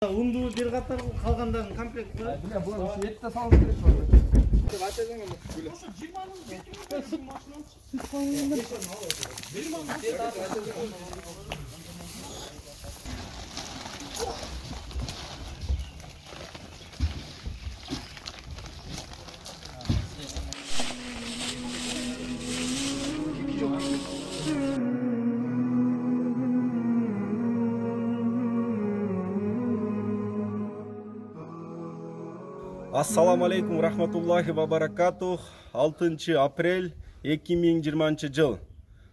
Унду бир катар калгандарын комплект бар. Биле, булар ет да салып керек болот. Ассаламу алейкум рахматуллахи ва баракатух. 6 апрель 2020 жыл.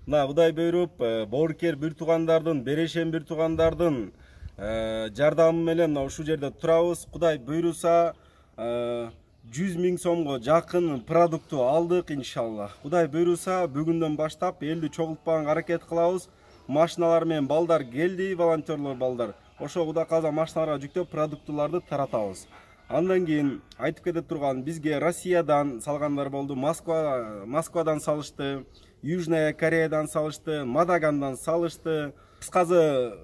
Мына Кудай буйруп, боорукер бир туугандардын, берешен бир туугандардын жардамы менен ушул жерде турабыз. Кудай буйруса 100 000 сомго жакын продукту алдык иншаллах. Кудай буйруса бүгүндөн баштап элди чогултпаганга аракет кылабыз. Машиналар менен балдар келди, волонтерлор балдар. Ошо Кудай кааласа машиналарга жүктөп продуктуларды таратабыз. Андан кийин айтып кете турган бизге Россиядан салгандар болду, Москвадан салышты, Южная Кореядан салышты, Мадагандан салышты. Кыскасы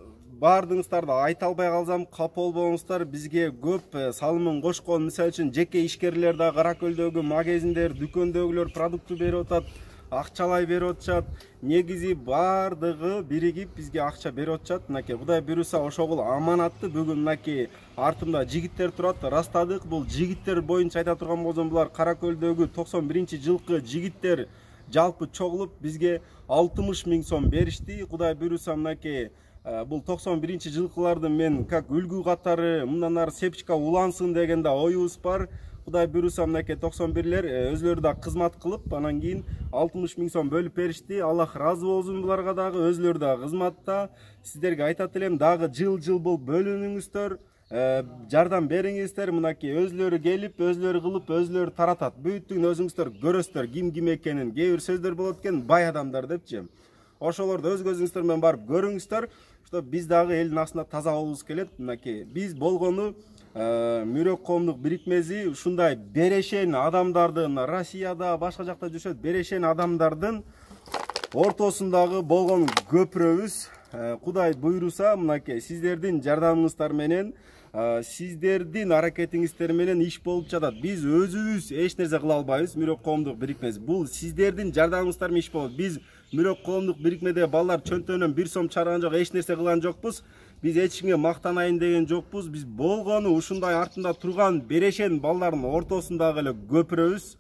баардыгыңыздарды айта албай калсам, капа болбоңуздар. Бизге көп салымын кошкон, мисалы үчүн жеке ишкерлер да Кара Көлдөгү магазиндер, дүкөндөгүлөр продукту берип атат, акчалай берип атышат. Негизи баардыгы биригип бизге акча берип атышат. Мынакей Кудай буйруса ошогул аманатты бүгүн мынакей артымда жигиттер турат, растадык. Бул жигиттер боюнча айта турган болсом, булар Кара Көлдөгү 91-жылкы жигиттер жалпы чогулуп бизге 60 000 сом беришти. Кудай буйруса мынакей бул 91-жылкыларды мен как үлгү катары мындан ары сепчика улансын деген да оюбуз бар. Кудай буйруса мынакей 91-лер өзлөрү да кызмат кылып, анан кийин 60 000 сом бөлүп беришти. Аллах разы болсун буларга дагы, өзлөрү да кызматта. Сиздерге айтат элем, дагы жыл бул бөлүнүңүздөр, жардам бериңиздер. Мынакей өзлөрү келип, өзлөрү кылып, өзлөрү таратат. Бүттүн өзүңүздөр көрөсүздөр ким экенин. Кээ бир сөздөр болот экен, бай адамдар депчи. Ошолорду өз көзүңүздөр менен барып көрүңүздөр. Что биз дагы элдин астында таза болубуз келет. Мынакей биз болгону Мүрөк коомдук бирикмеси ушундай берешен адамдардын, Россияда, башка жакта жүрүшөт берешен адамдардын ортосундагы болгон көпүрөбүз. Кудай буйруса мынакей сиздердин жардамыңыздар менен, сиздердин аракетиңиздер менен иш болуп жатат. Биз өзүбүз эч нерсе кыла албайбыз. Мүрөк коомдук бирикмеси бул сиздердин жардамыңыздар менен иш болот. Биз Мүрөк коомдук бирикмеде балдар чөнтөөнөн 1 сом чарган жок, эч нерсе кылган жокпуз. Биз эч кимге мактанайын деген жокпуз. Биз болгону ушундай артында турган берешен балдардын ортосундагы эле көпүрөбүз.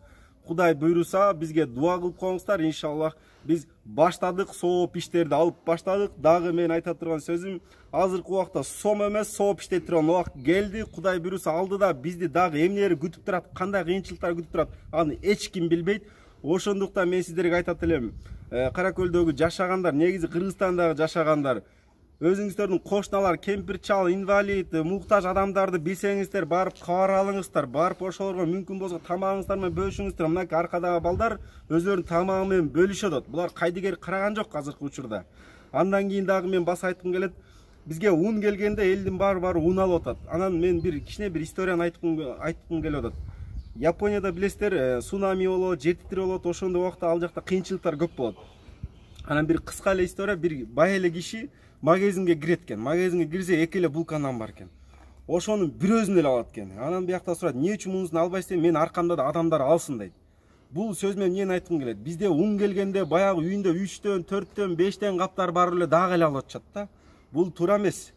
Кудай буйруса бизге дуа кылып коюңуздар иншаллах. Биз баштадык, сооп иштерди алып баштадык. Дагы мен айта турган сөзүм, азыркы убакта сом эмес, сооп иштей турган убакыт келди. Кудай буйруса алдыда бизди дагы эмнелер күтүп турат, кандай кыйынчылыктар күтүп турат, аны эч ким билбейт. Ошондуктан мен сиздерге айтат элем, Кара Көлдөгү жашагандар, негизи Кыргызстандагы жашагандар, өзүңүздөрдүн кошуналар, кемпир чал, инвалид, муктаж адамдарды билсеңиздер, барып кабар алыңыздар, барып ошолорго мүмкүн болсо тамагыңыздар менен бөлүшүңүздөр. Мынакей аркадагы балдар өзлөрүнүн тамагы менен бөлүшөт. Булар кайдыгер караган жок азыркы учурда. Андан кийин дагы мен баса айткым келет, бизге ун келгенде элдин баары ун алып атат. Анан мен бир кичине бир историяны айткым келип атат. Японияда билесиздер, цунами болот, жер титирөө болот, ошондой убакта ал жакта кыйынчылыктар көп болот. Анан бир кыска эле история, бир бай эле киши магазинге кирет экен. Магазинге кирсе эки эле булканан бар экен. Ошонун бирөөсүн эле алат экен. Анан биякта сурайт, эмне үчүн мунусун албайсың? Мен аркамда да адамдар алсын дейт. Бул сөз менен эмнени айткым келет? Бизде ун келгенде баягы үйүндө 3төн, 4төн, 5тен каптар бар эле дагы эле алып атышат да. Бул туура эмес.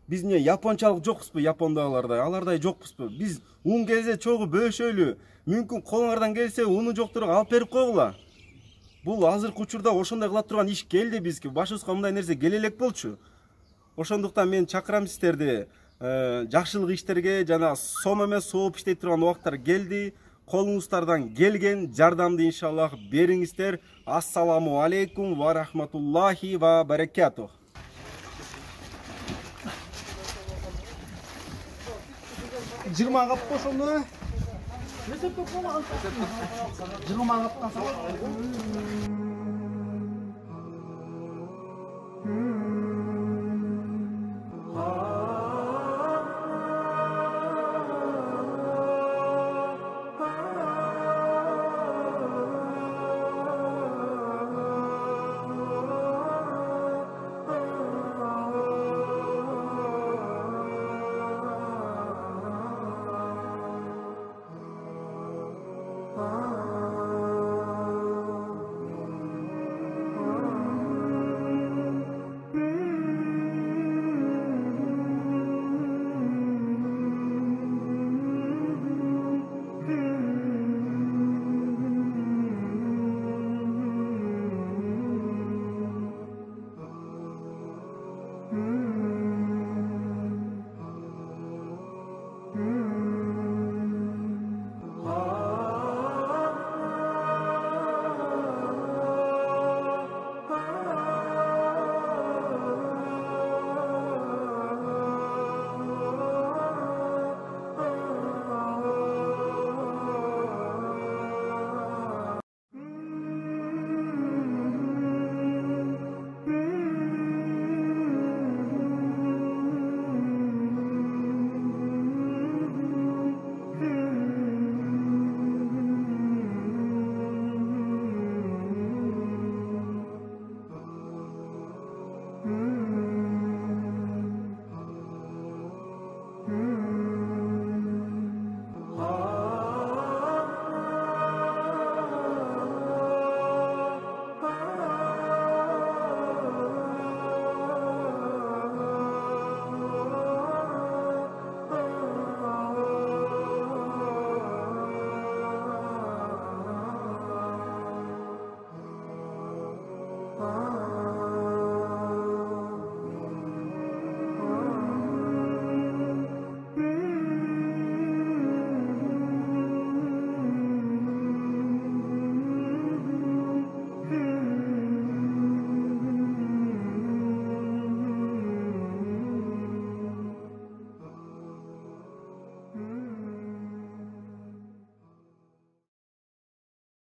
Биз эмне япончалык жокпузбу, япондагылардай, алардай жокпузбу? Биз ун келсе чогуу бөлүшөлү. Мүмкүн колуңардан келсе уну жоктурга алып берип койгула. Бул азыркы учурда ошондой кыла турган иш келди бизге. Башыбызга мындай нерсе келе элек болчу. Ошондуктан мен чакырам сиздерди жакшылык иштерге, жана сом эмес, сооп иштей турган убактар келди. Колуңуздардан келген жардамды иншаллах бериңиздер. Ассаламу алейкум ва рахматуллахи ва баракатух. 20 кап ошону. 20 кап калса.